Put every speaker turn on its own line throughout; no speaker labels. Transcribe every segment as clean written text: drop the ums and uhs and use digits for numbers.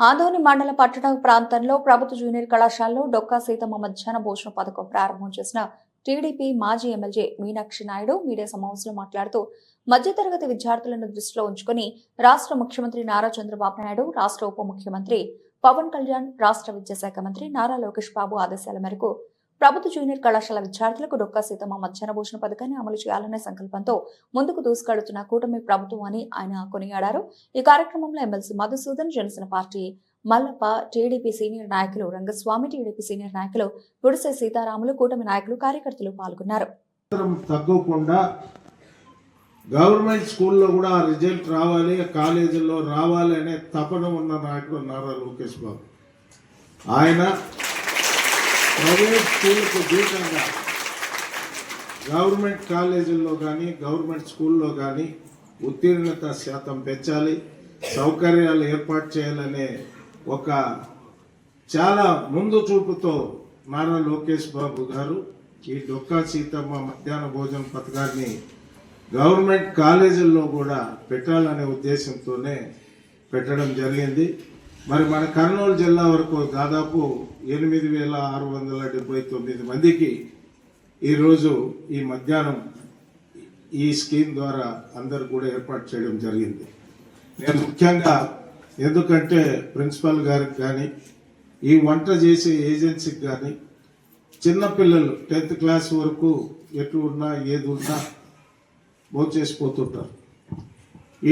ఆదోని మండల పట్టణ ప్రాంతంలో ప్రభుత్వ జూనియర్ కళాశాలలో డొక్కా సీతమ్మ మధ్యాహ్న భోజన పథకం ప్రారంభం చేసిన టీడీపీ మాజీ ఎమ్మెల్యే మీనాక్షి నాయుడు మీడియా సమావేశంలో మాట్లాడుతూ మధ్యతరగతి విద్యార్థులను దృష్టిలో ఉంచుకుని రాష్ట్ర ముఖ్యమంత్రి నారా చంద్రబాబు నాయుడు, రాష్ట్ర ఉప ముఖ్యమంత్రి పవన్ కళ్యాణ్, రాష్ట్ర విద్యాశాఖ మంత్రి నారా లోకేష్ బాబు ఆదేశాల మేరకు ప్రభుత్వ జూనియర్ కళాశాల విద్యార్థులకు డొక్కా సీతమ్మ మధ్యాహ్న భోజన పథకాన్ని అమలు చేయాలనే సంకల్పంతో ముందుకు దూసుకెడుతున్న కూటమి ప్రభుత్వం అని ఆయన కొనియాడారు. ఈ కార్యక్రమంలో MLC Madhusudan, Janasena party Mallappa, TDP senior నాయకులు రంగస్వామి, టీడీపీ సీనియర్ నాయకులు గుడిసె సీతారాములు, కూటమి నాయకులు, కార్యకర్తలు పాల్గొన్నారు.
తగ్గకుండా గవర్నమెంట్ స్కూల్లో కూడా రిజల్ట్ రావాలి, కాలేజీల్లో రావాలి అనే తపన ఉన్న నాయకుడు నారా లోకేష్ బాబు. ఆయన ప్రైవేట్ స్కూళ్ళకు దీటంగా గవర్నమెంట్ కాలేజీల్లో కానీ గవర్నమెంట్ స్కూల్లో కానీ ఉత్తీర్ణత శాతం పెంచాలి, సౌకర్యాలు ఏర్పాటు చేయాలనే ఒక చాలా ముందు చూపుతో నారా లోకేష్ బాబు గారు ఈ డొక్కా సీతమ్మ మధ్యాహ్న భోజన పథకాన్ని గవర్నమెంట్ కాలేజీల్లో కూడా పెట్టాలనే ఉద్దేశంతోనే పెట్టడం జరిగింది. మరి మన కర్నూలు జిల్లా వరకు దాదాపు 8,679 మందికి ఈరోజు ఈ మధ్యాహ్నం ఈ స్కీమ్ ద్వారా అందరు కూడా ఏర్పాటు చేయడం జరిగింది. నేను ముఖ్యంగా ఎందుకంటే ప్రిన్సిపల్ గారికి కానీ ఈ వంట చేసే ఏజెన్సీకి కానీ చిన్నపిల్లలు 10th క్లాస్ వరకు ఎటు ఉన్నా ఏది ఉన్నా భోంచేసిపోతుంటారు.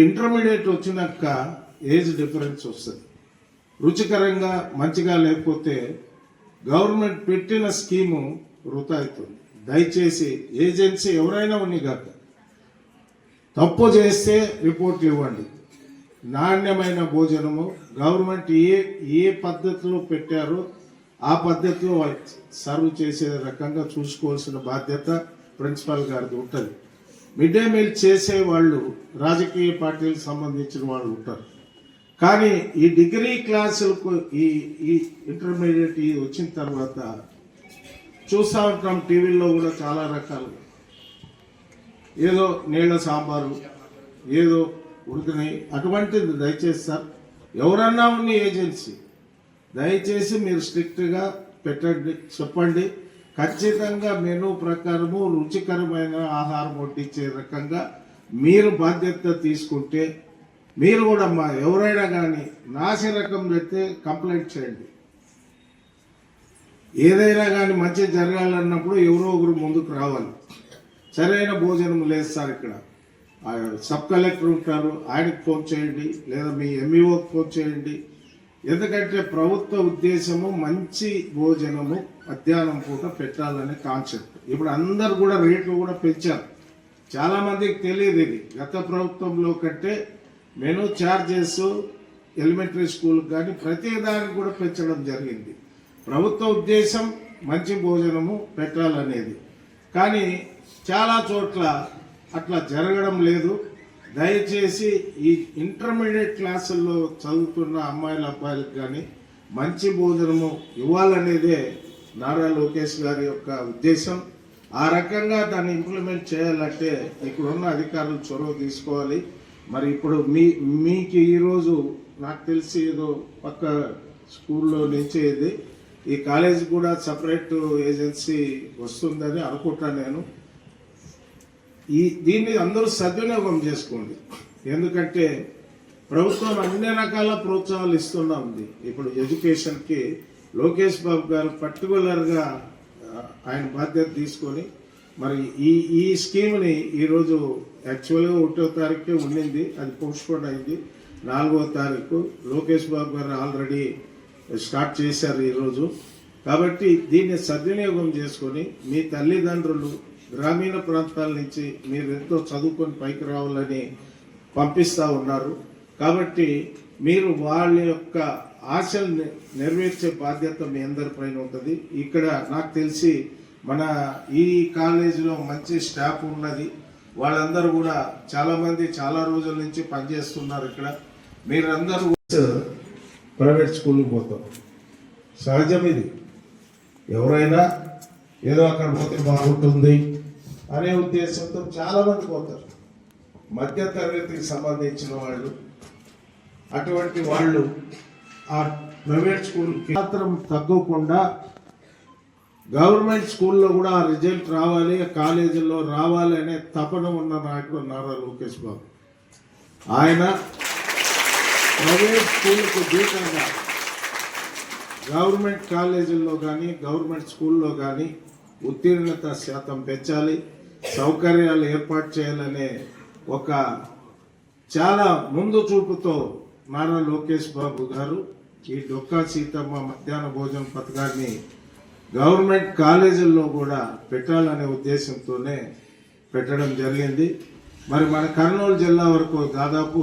ఇంటర్మీడియట్ వచ్చినాక ఏజ్ డిఫరెన్స్ వస్తుంది. రుచికరంగా మంచిగా లేకపోతే గవర్నమెంట్ పెట్టిన స్కీము వృధా అవుతుంది. దయచేసి ఏజెన్సీ ఎవరైనా ఉన్నగాక తప్పు చేస్తే రిపోర్ట్లు ఇవ్వండి. నాణ్యమైన భోజనము గవర్నమెంట్ ఏ పద్ధతిలో పెట్టారో ఆ పద్ధతిలో సర్వ్ చేసే రకంగా చూసుకోవాల్సిన బాధ్యత ప్రిన్సిపల్ గారిది ఉంటుంది. మిడ్ డే మీల్ చేసే వాళ్ళు రాజకీయ పార్టీలకు సంబంధించిన వాళ్ళు ఉంటారు. కానీ ఈ డిగ్రీ క్లాసులకు ఈ ఇంటర్మీడియట్ వచ్చిన తర్వాత చూస్తూ ఉంటాం టీవీల్లో కూడా చాలా రకాలు, ఏదో నీళ్ళ సాంబారు, ఏదో ఉడికినాయి. అటువంటిది దయచేసి సార్ ఎవరన్నా ఉన్న ఏజెన్సీ దయచేసి మీరు స్ట్రిక్ట్గా పెట్టండి, చెప్పండి. ఖచ్చితంగా మెనూ ప్రకారము రుచికరమైన ఆహారం వడ్డించే రకంగా మీరు బాధ్యత తీసుకుంటే మీరు కూడా ఎవరైనా కానీ నాసి రకం పెడితే కంప్లైంట్ చేయండి. ఏదైనా కానీ మంచి జరగాలన్నప్పుడు ఎవరో ఒకరు ముందుకు రావాలి. సరైన భోజనం లేదు సార్ ఇక్కడ, సబ్ కలెక్టర్ ఉంటారు, ఆయనకు ఫోన్ చేయండి, లేదా మీ ఎంఈఓకి ఫోన్ చేయండి. ఎందుకంటే ప్రభుత్వ ఉద్దేశము మంచి భోజనము మధ్యాహ్నం పూట పెట్టాలనే కాన్సెప్ట్. ఇప్పుడు అందరు కూడా రేట్లు కూడా పెంచారు. చాలా మందికి తెలియదు ఇది. గత ప్రభుత్వంలో కంటే మెనూ ఛార్జెస్ ఎలిమెంటరీ స్కూల్ కానీ ప్రతి దానికి కూడా పెంచడం జరిగింది. ప్రభుత్వ ఉద్దేశం మంచి భోజనము పెట్టాలనేది. కానీ చాలా చోట్ల అట్లా జరగడం లేదు. దయచేసి ఈ ఇంటర్మీడియట్ క్లాసుల్లో చదువుతున్న అమ్మాయిల అబ్బాయిలకు కానీ మంచి భోజనము ఇవ్వాలనేదే నారా లోకేష్ గారి యొక్క ఉద్దేశం. ఆ రకంగా దాన్ని ఇంప్లిమెంట్ చేయాలంటే ఇక్కడున్న అధికారులు చొరవ తీసుకోవాలి. మరి ఇప్పుడు మీకు ఈరోజు నాకు తెలిసి ఏదో పక్క స్కూల్లో నుంచి ఈ కాలేజ్ కూడా సపరేట్ ఏజెన్సీ వస్తుందని అనుకుంటాను నేను. దీన్ని అందరూ సద్వినియోగం చేసుకోండి. ఎందుకంటే ప్రభుత్వం అన్ని రకాల ప్రోత్సాహాలు ఇస్తున్నా ఉంది. ఇప్పుడు ఎడ్యుకేషన్కి లోకేష్ బాబు గారు పర్టికులర్గా ఆయన బాధ్యత తీసుకొని మరి ఈ స్కీమ్ని ఈరోజు యాక్చువల్గా 1వ తారీఖుకే ఉండింది, అది పోస్ట్పోన్ అయింది 4వ తారీఖు. లోకేష్ బాబు గారు ఆల్రెడీ స్టార్ట్ చేశారు ఈరోజు. కాబట్టి దీన్ని సద్వినియోగం చేసుకొని మీ తల్లిదండ్రులు గ్రామీణ ప్రాంతాల నుంచి మీరు ఎంతో చదువుకొని పైకి రావాలని పంపిస్తూ ఉన్నారు. కాబట్టి మీరు వాళ్ళ యొక్క ఆశలు నెరవేర్చే బాధ్యత మీ అందరిపైన ఉంటుంది. ఇక్కడ నాకు తెలిసి మన ఈ కాలేజీలో మంచి స్టాఫ్ ఉన్నది. వాళ్ళందరూ కూడా చాలామంది చాలా రోజుల నుంచి పనిచేస్తున్నారు ఇక్కడ. మీరందరూ ప్రైవేట్ స్కూల్కి పోతారు, సహజం ఇది. ఎవరైనా ఏదో అక్కడ పోతే బాగుంటుంది అనే ఉద్దేశంతో చాలామంది పోతారు. మధ్య తరగతికి సంబంధించిన వాళ్ళు, అటువంటి వాళ్ళు ఆ ప్రైవేట్ స్కూల్కి మాత్రం తగ్గకుండా గవర్నమెంట్ స్కూల్లో కూడా ఆ రిజల్ట్ రావాలి, కాలేజీల్లో రావాలి అనే తపన ఉన్న నాయకుడు నారా లోకేష్ బాబు. ఆయన ప్రైవేట్ స్కూల్కు దీటంగా గవర్నమెంట్ కాలేజీల్లో కానీ గవర్నమెంట్ స్కూల్లో కానీ ఉత్తీర్ణత శాతం పెంచాలి, సౌకర్యాలు ఏర్పాటు చేయాలనే ఒక చాలా ముందు చూపుతో నారా లోకేష్ బాబు గారు ఈ డొక్కా సీతమ్మ మధ్యాహ్న భోజన పథకాన్ని గవర్నమెంట్ కాలేజీల్లో కూడా పెట్టాలనే ఉద్దేశంతోనే పెట్టడం జరిగింది. మరి మన కర్నూలు జిల్లా వరకు దాదాపు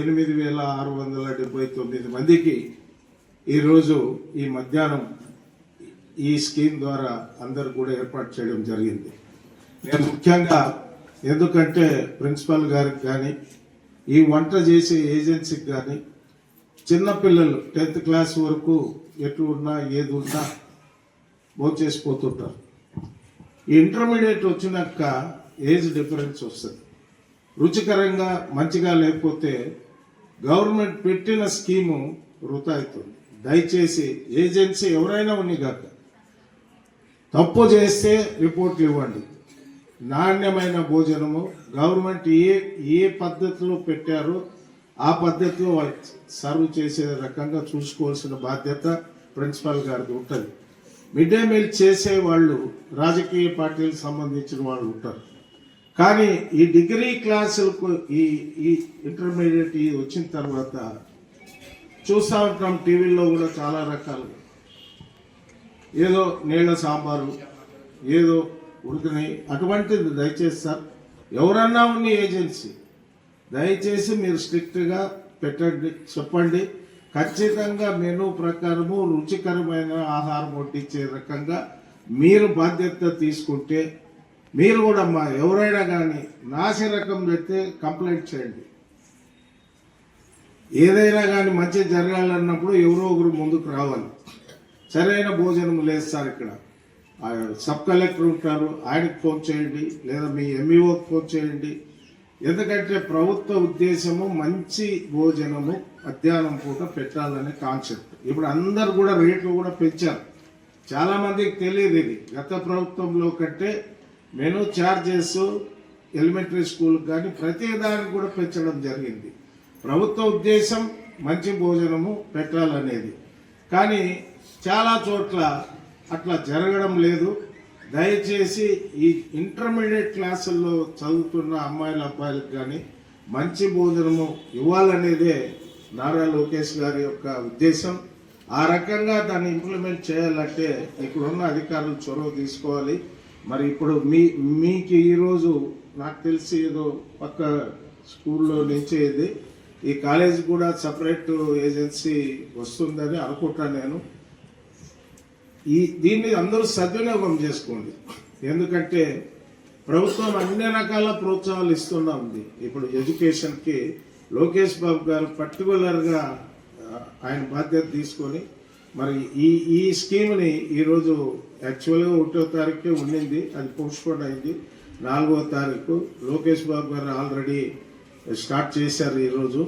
8,679 మందికి ఈరోజు ఈ మధ్యాహ్నం ఈ స్కీమ్ ద్వారా అందరు కూడా ఏర్పాటు చేయడం జరిగింది. నేను ముఖ్యంగా ఎందుకంటే ప్రిన్సిపల్ గారికి కానీ ఈ వంట చేసే ఏజెన్సీకి కానీ చిన్నపిల్లలు 10th క్లాస్ వరకు ఎటు ఉన్నా ఏది ఉన్నా భోంచేసిపోతుంటారు. ఈ ఇంటర్మీడియట్ వచ్చినాక ఏజ్ డిఫరెన్స్ వస్తుంది. రుచికరంగా మంచిగా లేకపోతే గవర్నమెంట్ పెట్టిన స్కీము వృధా అవుతుంది. దయచేసి ఏజెన్సీ ఎవరైనా ఉన్నగాక తప్పు చేస్తే రిపోర్ట్లు ఇవ్వండి. నాణ్యమైన భోజనము గవర్నమెంట్ ఏ పద్ధతిలో పెట్టారో ఆ పద్ధతిలో వాళ్ళు సర్వ్ చేసే రకంగా చూసుకోవాల్సిన బాధ్యత ప్రిన్సిపల్ గారికి ఉంటుంది. మిడ్ డే మీల్ చేసే వాళ్ళు రాజకీయ పార్టీలకు సంబంధించిన వాళ్ళు ఉంటారు. కానీ ఈ డిగ్రీ క్లాసులకు ఈ ఇంటర్మీడియట్ వచ్చిన తర్వాత చూస్తూ ఉంటాం టీవీల్లో కూడా చాలా రకాలు, ఏదో నీళ్ళ సాంబారు, ఏదో ఉడికినాయి, అటువంటిది దయచేసి సార్ ఎవరన్నా ఉన్న ఏజెన్సీ దయచేసి మీరు స్ట్రిక్ట్గా పెట్టండి, చెప్పండి. ఖచ్చితంగా మెనూ ప్రకారము రుచికరమైన ఆహారం వడ్డించే రకంగా మీరు బాధ్యత తీసుకుంటే మీరు కూడా ఎవరైనా కానీ నాసి రకం పెడితే కంప్లైంట్ చేయండి. ఏదైనా కానీ మంచి జరగాలన్నప్పుడు ఎవరో ఒకరు ముందుకు రావాలి. సరైన భోజనం లేదు సార్ ఇక్కడ, సబ్ కలెక్టర్ ఉంటారు, ఆయనకు ఫోన్ చేయండి, లేదా మీ ఎంఈఓకి ఫోన్ చేయండి. ఎందుకంటే ప్రభుత్వ ఉద్దేశము మంచి భోజనము మధ్యాహ్నం పూట పెట్టాలనే కాన్సెప్ట్. ఇప్పుడు అందరు కూడా రేట్లు కూడా పెంచారు. చాలా మందికి తెలియదు ఇది. గత ప్రభుత్వంలో కంటే మెనూ ఛార్జెస్ ఎలిమెంటరీ స్కూల్ కానీ ప్రతి దానికి కూడా పెంచడం జరిగింది. ప్రభుత్వ ఉద్దేశం మంచి భోజనము పెట్టాలనేది, కానీ చాలా చోట్ల అట్లా జరగడం లేదు. దయచేసి ఈ ఇంటర్మీడియట్ క్లాసుల్లో చదువుతున్న అమ్మాయిల అబ్బాయిలకు కానీ మంచి భోజనము ఇవ్వాలనేదే నారా లోకేష్ గారి యొక్క ఉద్దేశం. ఆ రకంగా దాన్ని ఇంప్లిమెంట్ చేయాలంటే ఇక్కడున్న అధికారులు చొరవ తీసుకోవాలి. మరి ఇప్పుడు మీకు ఈరోజు నాకు తెలిసి ఏదో పక్క స్కూల్లో నుంచి ఇది ఈ కాలేజ్ కూడా సపరేట్ ఏజెన్సీ వస్తుందని అనుకుంటాను నేను. దీన్ని అందరూ సద్వినియోగం చేసుకోండి. ఎందుకంటే ప్రభుత్వం అన్ని రకాల ప్రోత్సాహాలు ఇస్తున్నా ఉంది. ఇప్పుడు ఎడ్యుకేషన్కి లోకేష్ బాబు గారు పర్టికులర్గా ఆయన బాధ్యత తీసుకొని మరి ఈ స్కీమ్ని ఈరోజు యాక్చువల్గా 1వ తారీఖుకే ఉండింది, అది పోస్ట్పోన్ అయింది. 4వ తారీఖు లోకేష్ బాబు గారు ఆల్రెడీ స్టార్ట్ చేశారు ఈరోజు.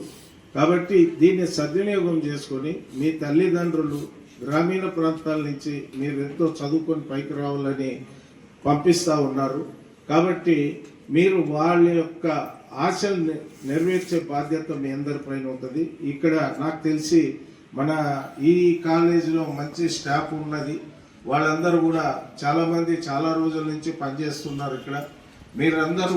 కాబట్టి దీన్ని సద్వినియోగం చేసుకొని మీ తల్లిదండ్రులు గ్రామీణ ప్రాంతాల నుంచి మీరు ఎంతో చదువుకొని పైకి రావాలని పంపిస్తూ ఉన్నారు. కాబట్టి మీరు వాళ్ళ యొక్క ఆశలు నెరవేర్చే బాధ్యత మీ అందరిపైన ఉంటుంది. ఇక్కడ నాకు తెలిసి మన ఈ కాలేజీలో మంచి స్టాఫ్ ఉన్నది. వాళ్ళందరూ కూడా చాలామంది చాలా రోజుల నుంచి పనిచేస్తున్నారు ఇక్కడ. మీరందరూ